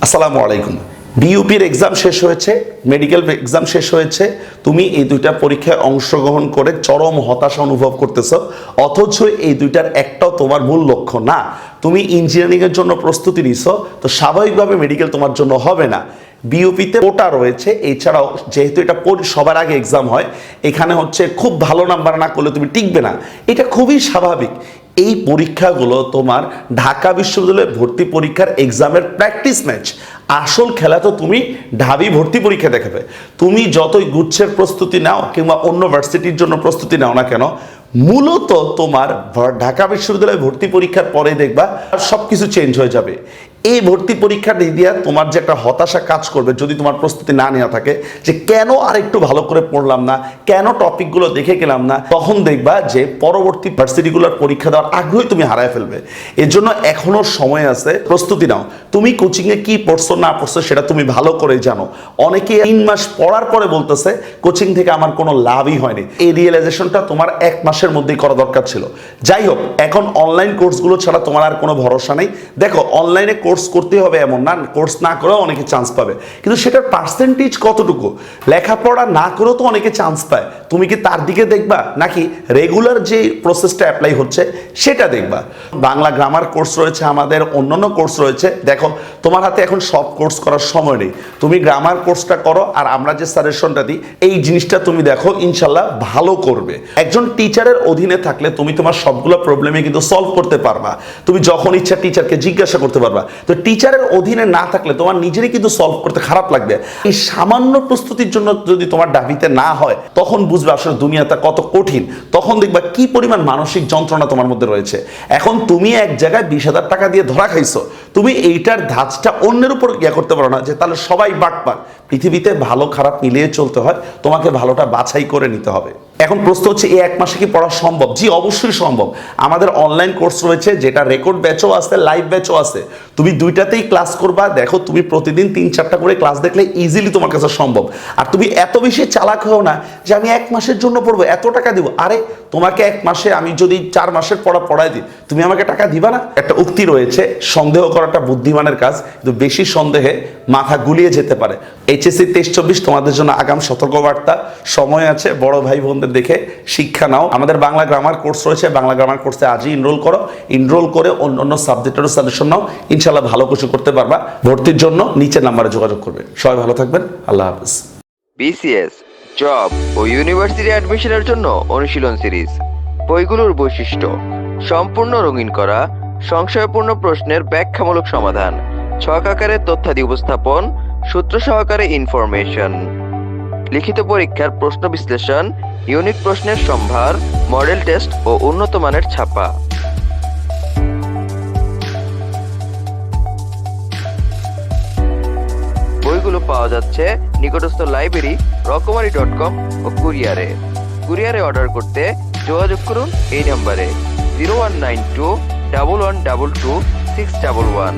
আসসালামু আলাইকুম। বিইউপির এক্সাম শেষ হয়েছে, মেডিকেল এক্সাম শেষ হয়েছে, তুমি এই দুইটা পরীক্ষায় অংশগ্রহণ করে চরম হতাশা অনুভব করতেছো, অথচ এই দুইটার একটাও তোমার মূল লক্ষ্য না। তুমি ইঞ্জিনিয়ারিংয়ের জন্য প্রস্তুতি নিছো, তো স্বাভাবিকভাবে মেডিকেল তোমার জন্য হবে না। বিইউপিতে কোটা রয়েছে, এছাড়াও যেহেতু এটা সবার আগে এক্সাম হয়, এখানে হচ্ছে খুব ভালো নাম্বার না করলে তুমি টিকবে না, এটা খুবই স্বাভাবিক। এই পরীক্ষাগুলো তোমার ঢাকা বিশ্ববিদ্যালয়ের ভর্তি পরীক্ষার এক্সামের প্র্যাকটিস ম্যাচ। আসল খেলা তো তুমি ঢাবি ভর্তি পরীক্ষা দেখাবে। তুমি যতই গুচ্ছের প্রস্তুতি নাও কিংবা অন্য ভার্সিটির জন্য প্রস্তুতি নাও না কেন, মূলত তোমার ঢাকা বিশ্ববিদ্যালয়ে ভর্তি পরীক্ষার পরে দেখবা সব কিছু চেঞ্জ হয়ে যাবে। এই ভর্তি পরীক্ষা দিয়ে তোমার যে একটা হতাশা কাজ করবে যদি তোমার প্রস্তুতি না নেওয়া থাকে, যে কেন আর একটু ভালো করে পড়লাম না, কেন টপিকগুলো দেখে গেলাম না, তখন দেখবা যে পরবর্তী ভার্সিটিগুলোর পরীক্ষা দেওয়ার আগ্রহই তুমি হারায় ফেলবে। এর জন্য এখনো সময় আছে, প্রস্তুতি নাও। তুমি কোচিংয়ে কি পড়ছো না পড়ছো সেটা তুমি ভালো করে জানো। অনেকে 3 মাস পড়ার পরে বলতেছে কোচিং থেকে আমার কোনো লাভই হয়নি। এই রিয়েলাইজেশনটা তোমার 1 মাসের মধ্যেই করা দরকার ছিল। যাই হোক, এখন অনলাইন কোর্সগুলো ছাড়া তোমার আর কোনো ভরসা নেই। দেখো, অনলাইনে কোর্স করতে হবে এমন না, কোর্স না করেও অনেকে চান্স পাবে, কিন্তু সেটার পার্সেন্টেজ কতটুকু? লেখাপড়া না করেও তো অনেকে চান্স পায়। তুমি কি তার দিকে দেখবা, নাকি রেগুলার যে প্রসেসটা অ্যাপ্লাই হচ্ছে সেটা দেখবা? বাংলা গ্রামার কোর্স রয়েছে, আমাদের অন্যান্য কোর্স রয়েছে। দেখো, তোমার হাতে এখন সব কোর্স করার সময় নেই। তুমি গ্রামার কোর্সটা করো, আর আমরা যে সাজেশনটা দিই এই জিনিসটা তুমি দেখো, ইনশাল্লাহ ভালো করবে। একজন টিচারের অধীনে থাকলে তুমি তোমার সবগুলো প্রবলেমে কিন্তু সলভ করতে পারবা। তুমি যখন ইচ্ছা টিচারকে জিজ্ঞাসা করতে পারবা। তো টিচারের অধীনে না থাকলে তোমার নিজেরই কিন্তু সলভ করতে খারাপ লাগবে। এই সামান্য প্রস্তুতির জন্য যদি তোমার দাবিতে না হয়, তখন বুঝবে আসলে দুনিয়াটা কত কঠিন। তখন দেখবা কি পরিমাণ মানসিক যন্ত্রণা তোমার মধ্যে রয়েছে। এখন তুমি এক জায়গায় 20,000 টাকা দিয়ে ধরা খাইছো, তুমি এইটার ধাঁচটা অন্যের উপর ইয়া করতে পারো না যে তাহলে সবাই বাটপার। পৃথিবীতে ভালো খারাপ মিলিয়ে চলতে হয়, তোমাকে ভালোটা বাছাই করে নিতে হবে। এখন প্রশ্ন হচ্ছে, এই 1 মাসে কি পড়া সম্ভব? জি, অবশ্যই সম্ভব। আমাদের অনলাইন কোর্স রয়েছে, যেটা রেকর্ড ব্যাচও আছে, লাইভ ব্যাচও আছে। তুমি দুইটাতেই ক্লাস করবা। দেখো, তুমি প্রতিদিন 3-4টা করে ক্লাস দেখলে ইজিলি তোমার কাছে সম্ভব। আর তুমি এত বেশি চালাক হও না যে আমি 1 মাসের জন্য পড়বো, এত টাকা দিব। আরে, তোমাকে 1 মাসে আমি যদি 4 মাসের পড়া পড়াই দিই, তুমি আমাকে টাকা দিবা না? একটা উক্তি রয়েছে, সন্দেহ করাটা বুদ্ধিমানের কাজ, কিন্তু বেশি সন্দেহে মাথা গুলিয়ে যেতে পারে। HSC 23-24 তোমাদের জন্য আগাম সতর্কবার্তা। সময় আছে, বড় ভাই বোনদের দেখে শিক্ষা নাও। আমাদের বাংলা গ্রামার কোর্স রয়েছে, বাংলা গ্রামার কোর্সে আজই এনরোল করো। এনরোল করে অন্য সাবজেক্টেরও সাজেশন নাও, ইনশাল্লাহ ভালো কিছু করতে পারবা। ভর্তির জন্য নিচের নাম্বারে যোগাযোগ করবে। সবাই ভালো থাকবেন, আল্লাহ হাফেজ। BCS, জব ও ইউনিভার্সিটি অ্যাডমিশনের জন্য অনুশীলন সিরিজ। বইগুলোর বৈশিষ্ট্য: সম্পূর্ণ রঙিন করা, সংশয়পূর্ণ প্রশ্নের ব্যাখ্যামূলক সমাধান, ছক আকারে তথ্যাদি উপস্থাপন, সূত্র সহকারে ইনফরমেশন, লিখিত পরীক্ষার প্রশ্ন বিশ্লেষণ, ইউনিট প্রশ্নের সম্ভার, মডেল টেস্ট ও উন্নত মানের ছাপা। বইগুলো পাওয়া যাচ্ছে নিকটস্থ লাইব্রেরি, রকমারি.com ও কুরিয়ারে অর্ডার করতে যোগাযোগ করুন এই নাম্বারে 0192 1122 611।